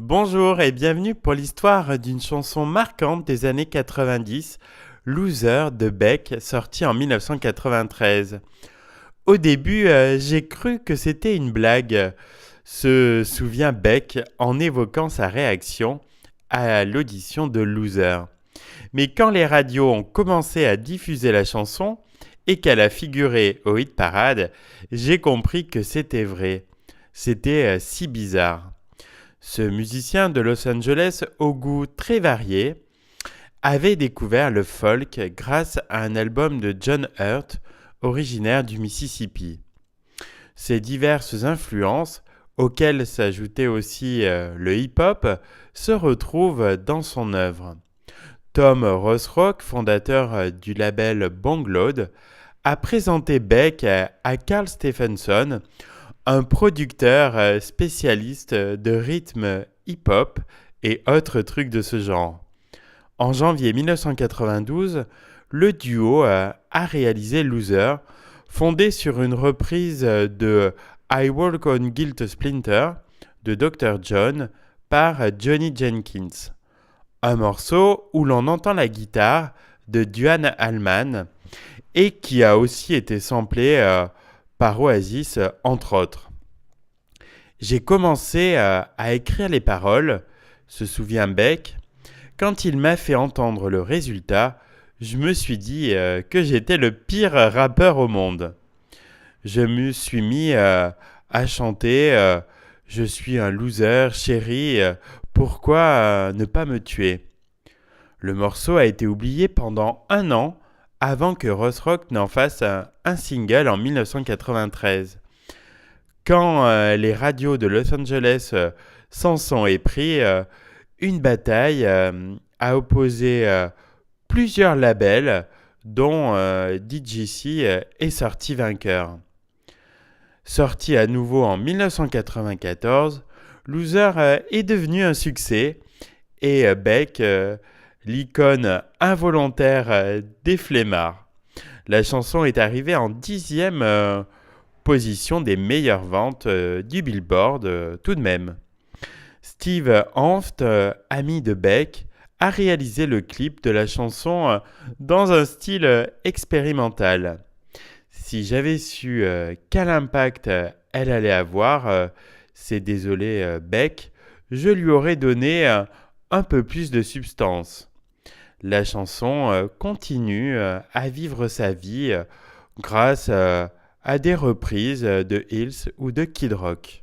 Bonjour et bienvenue pour l'histoire d'une chanson marquante des années 90, Loser de Beck, sortie en 1993. Au début, j'ai cru que c'était une blague, se souvient Beck en évoquant sa réaction à l'audition de Loser. Mais quand les radios ont commencé à diffuser la chanson et qu'elle a figuré au hit parade, j'ai compris que c'était vrai. C'était si bizarre. Ce musicien de Los Angeles au goût très varié avait découvert le folk grâce à un album de John Hurt, originaire du Mississippi. Ces diverses influences, auxquelles s'ajoutait aussi le hip-hop, se retrouvent dans son œuvre. Tom Rothrock, fondateur du label Bangload, a présenté Beck à Carl Stephenson, un producteur spécialiste de rythme hip-hop et autres trucs de ce genre. En janvier 1992, le duo a réalisé Loser, fondé sur une reprise de I Walk on Gilt Splinter de Dr. John par Johnny Jenkins. Un morceau où l'on entend la guitare de Duane Allman et qui a aussi été samplé par Oasis, entre autres. J'ai commencé à écrire les paroles, se souvient Beck. Quand il m'a fait entendre le résultat, je me suis dit que j'étais le pire rappeur au monde. Je me suis mis à chanter Je suis un loser, chérie, pourquoi ne pas me tuer ?» Le morceau a été oublié pendant un an avant que Rothrock n'en fasse un single en 1993. Quand les radios de Los Angeles s'en sont épris, une bataille a opposé plusieurs labels, dont DJC est sorti vainqueur. Sorti à nouveau en 1994, Loser est devenu un succès et Beck, l'icône involontaire des flemmards. La chanson est arrivée en 10e position des meilleures ventes du Billboard tout de même. Steve Hanft, ami de Beck, a réalisé le clip de la chanson dans un style expérimental. Si j'avais su quel impact elle allait avoir, c'est désolé Beck, je lui aurais donné un peu plus de substance. La chanson continue à vivre sa vie grâce à des reprises de Hills ou de Kid Rock.